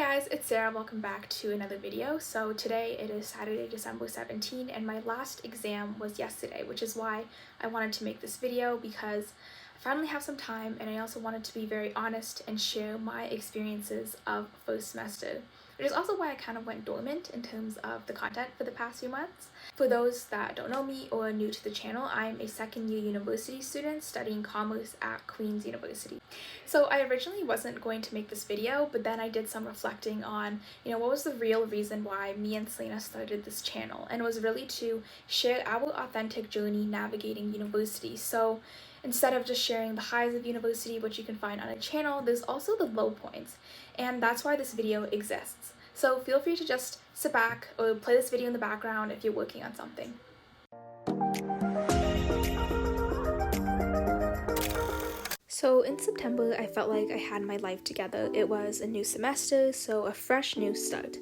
guys, it's Sarah. Welcome back to another video. So today it is Saturday, December 17, and my last exam was yesterday, which is why I wanted to make this video because I finally have some time and I also wanted to be very honest and share my experiences of first semester. Which is also why I kind of went dormant in terms of the content for the past few months. For those that don't know me or are new to the channel, I'm a second-year university student studying commerce at Queen's University. So I originally wasn't going to make this video, but then I did some reflecting on, what was the real reason why me and Salina started this channel, and it was really to share our authentic journey navigating university. So instead of just sharing the highs of university, which you can find on a channel, there's also the low points, and that's why this video exists. So feel free to just sit back or play this video in the background if you're working on something. So in September, I felt like I had my life together. It was a new semester, so a fresh new start.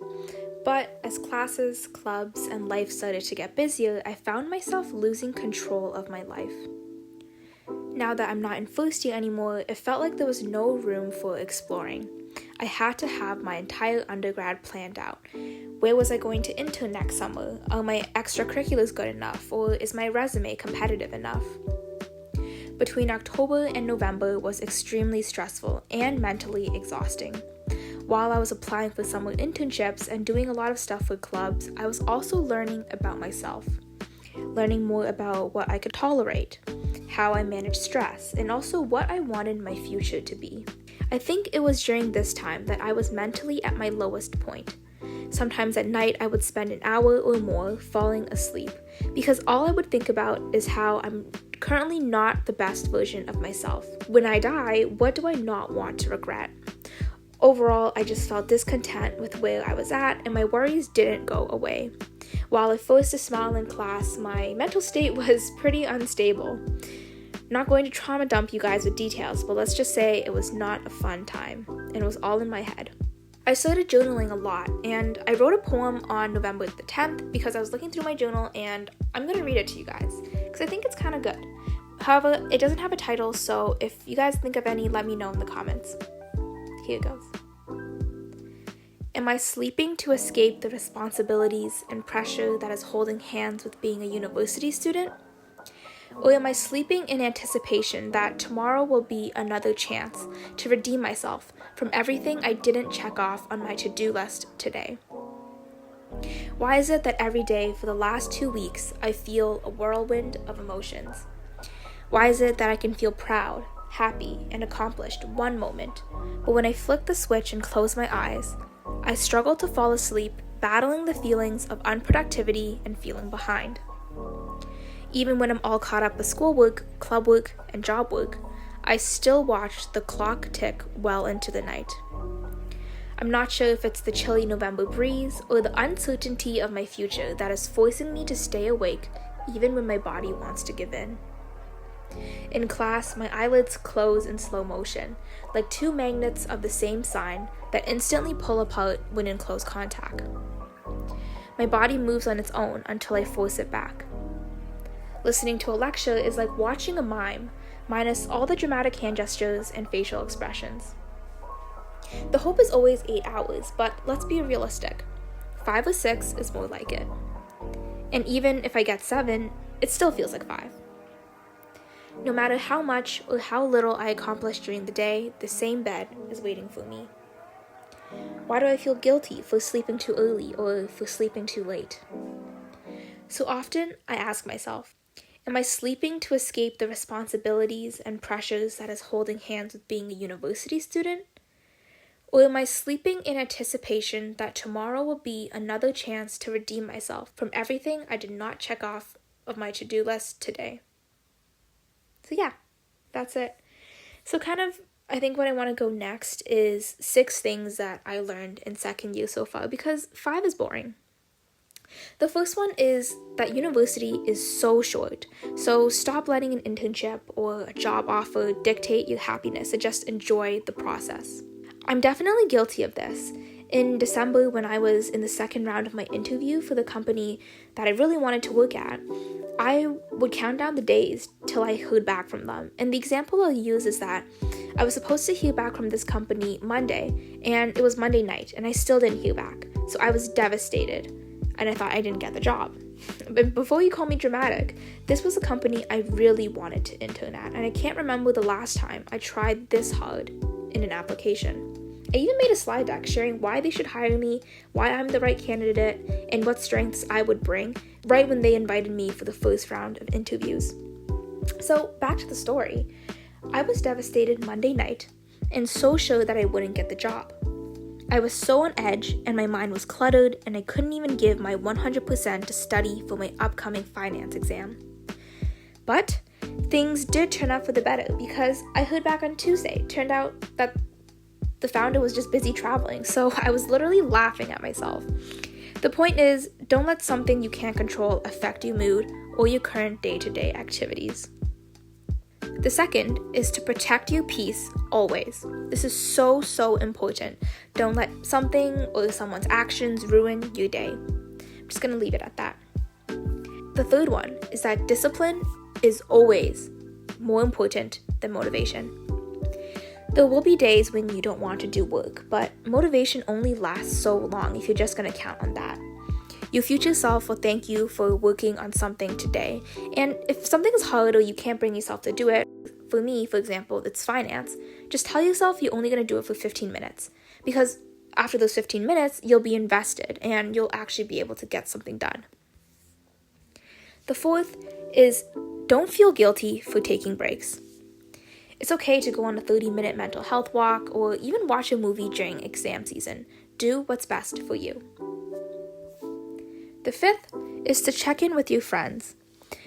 But as classes, clubs, and life started to get busier, I found myself losing control of my life. Now that I'm not in first year anymore, it felt like there was no room for exploring. I had to have my entire undergrad planned out. Where was I going to intern next summer? Are my extracurriculars good enough? Or is my resume competitive enough? Between October and November was extremely stressful and mentally exhausting. While I was applying for summer internships and doing a lot of stuff for clubs, I was also learning about myself. Learning more about what I could tolerate, how I manage stress, and also what I wanted my future to be. I think it was during this time that I was mentally at my lowest point. Sometimes at night I would spend an hour or more falling asleep because all I would think about is how I'm currently not the best version of myself. When I die, what do I not want to regret? Overall, I just felt discontent with where I was at and my worries didn't go away. While I forced a smile in class, my mental state was pretty unstable. Not going to trauma dump you guys with details, but let's just say it was not a fun time, and it was all in my head. I started journaling a lot, and I wrote a poem on November the 10th because I was looking through my journal, and I'm going to read it to you guys, because I think it's kind of good. However, it doesn't have a title, so if you guys think of any, let me know in the comments. Here it goes. Am I sleeping to escape the responsibilities and pressure that is holding hands with being a university student? Or am I sleeping in anticipation that tomorrow will be another chance to redeem myself from everything I didn't check off on my to-do list today? Why is it that every day for the last 2 weeks I feel a whirlwind of emotions? Why is it that I can feel proud, happy, and accomplished one moment, but when I flick the switch and close my eyes, I struggle to fall asleep, battling the feelings of unproductivity and feeling behind? Even when I'm all caught up with schoolwork, club work, and job work, I still watch the clock tick well into the night. I'm not sure if it's the chilly November breeze or the uncertainty of my future that is forcing me to stay awake even when my body wants to give in. In class, my eyelids close in slow motion, like two magnets of the same sign that instantly pull apart when in close contact. My body moves on its own until I force it back. Listening to a lecture is like watching a mime, minus all the dramatic hand gestures and facial expressions. The hope is always 8 hours, but let's be realistic. 5 or 6 is more like it. And even if I get 7, it still feels like 5. No matter how much or how little I accomplish during the day, the same bed is waiting for me. Why do I feel guilty for sleeping too early or for sleeping too late? So often, I ask myself, am I sleeping to escape the responsibilities and pressures that is holding hands with being a university student? Or am I sleeping in anticipation that tomorrow will be another chance to redeem myself from everything I did not check off of my to-do list today? So yeah, that's it. So I think what I want to go next is 6 things that I learned in second year so far, because 5 is boring. The first one is that university is so short, so stop letting an internship or a job offer dictate your happiness and just enjoy the process. I'm definitely guilty of this. In December, when I was in the second round of my interview for the company that I really wanted to work at, I would count down the days till I heard back from them. And the example I'll use is that I was supposed to hear back from this company Monday, and it was Monday night, and I still didn't hear back. So I was devastated, and I thought I didn't get the job. But before you call me dramatic, this was a company I really wanted to intern at, and I can't remember the last time I tried this hard in an application. I even made a slide deck sharing why they should hire me, why I'm the right candidate, and what strengths I would bring right when they invited me for the first round of interviews. So back to the story. I was devastated Monday night and so sure that I wouldn't get the job. I was so on edge and my mind was cluttered and I couldn't even give my 100% to study for my upcoming finance exam. But things did turn out for the better because I heard back on Tuesday. Turned out that the founder was just busy traveling, so I was literally laughing at myself. The point is, don't let something you can't control affect your mood or your current day-to-day activities. The second is to protect your peace always. This is so important. Don't let something or someone's actions ruin your day. I'm just going to leave it at that. The third one is that discipline is always more important than motivation. There will be days when you don't want to do work, but motivation only lasts so long if you're just going to count on that. Your future self will thank you for working on something today. And if something is hard or you can't bring yourself to do it, for me, for example, it's finance, just tell yourself you're only going to do it for 15 minutes. Because after those 15 minutes, you'll be invested and you'll actually be able to get something done. The fourth is don't feel guilty for taking breaks. It's okay to go on a 30-minute mental health walk or even watch a movie during exam season. Do what's best for you. The fifth is to check in with your friends.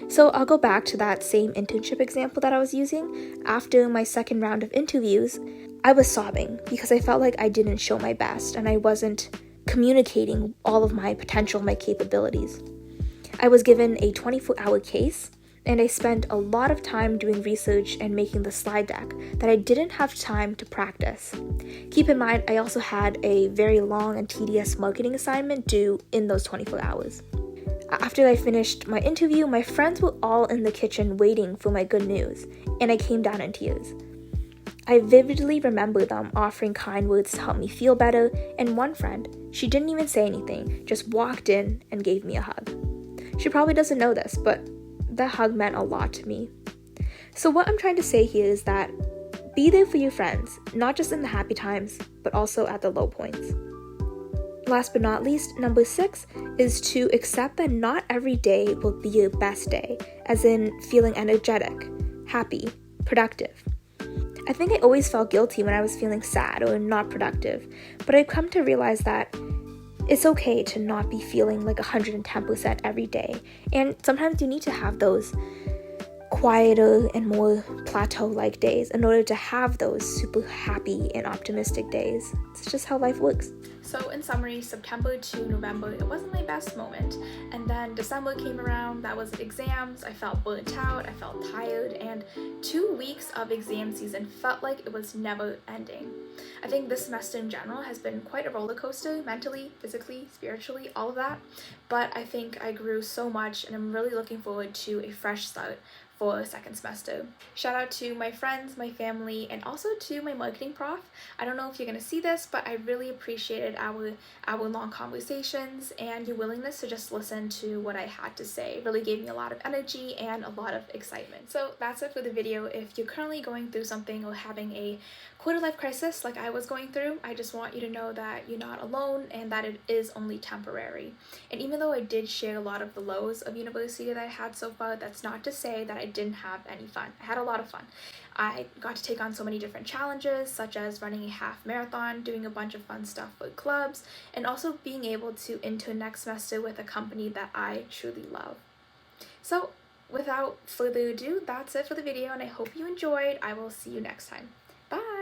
So I'll go back to that same internship example that I was using. After my second round of interviews, I was sobbing because I felt like I didn't show my best and I wasn't communicating all of my potential, my capabilities. I was given a 24-hour case, and I spent a lot of time doing research and making the slide deck that I didn't have time to practice. Keep in mind, I also had a very long and tedious marketing assignment due in those 24 hours. After I finished my interview, my friends were all in the kitchen waiting for my good news, and I came down in tears. I vividly remember them offering kind words to help me feel better, and one friend, she didn't even say anything, just walked in and gave me a hug. She probably doesn't know this, but that hug meant a lot to me. So what I'm trying to say here is that be there for your friends, not just in the happy times, but also at the low points. Last but not least, number 6 is to accept that not every day will be your best day, as in feeling energetic, happy, productive. I think I always felt guilty when I was feeling sad or not productive, but I've come to realize that it's okay to not be feeling like 110% every day, and sometimes you need to have those quieter and more plateau-like days in order to have those super happy and optimistic days. It's just how life works. So in summary, September to November, it wasn't my best moment. And then December came around, that was exams, I felt burnt out, I felt tired, and 2 weeks of exam season felt like it was never ending. I think this semester in general has been quite a roller coaster, mentally, physically, spiritually, all of that. But I think I grew so much and I'm really looking forward to a fresh start for a second semester. Shout out to my friends, my family, and also to my marketing prof. I don't know if you're gonna see this, but I really appreciated our long conversations and your willingness to just listen to what I had to say. It really gave me a lot of energy and a lot of excitement. So that's it for the video. If you're currently going through something or having a quarter-life crisis like I was going through, I just want you to know that you're not alone and that it is only temporary. And even though I did share a lot of the lows of university that I had so far, that's not to say that I didn't have any fun. I had a lot of fun. I got to take on so many different challenges, such as running a half marathon, doing a bunch of fun stuff with clubs, and also being able to intern next semester with a company that I truly love. So without further ado, that's it for the video, and I hope you enjoyed. I will see you next time. Bye!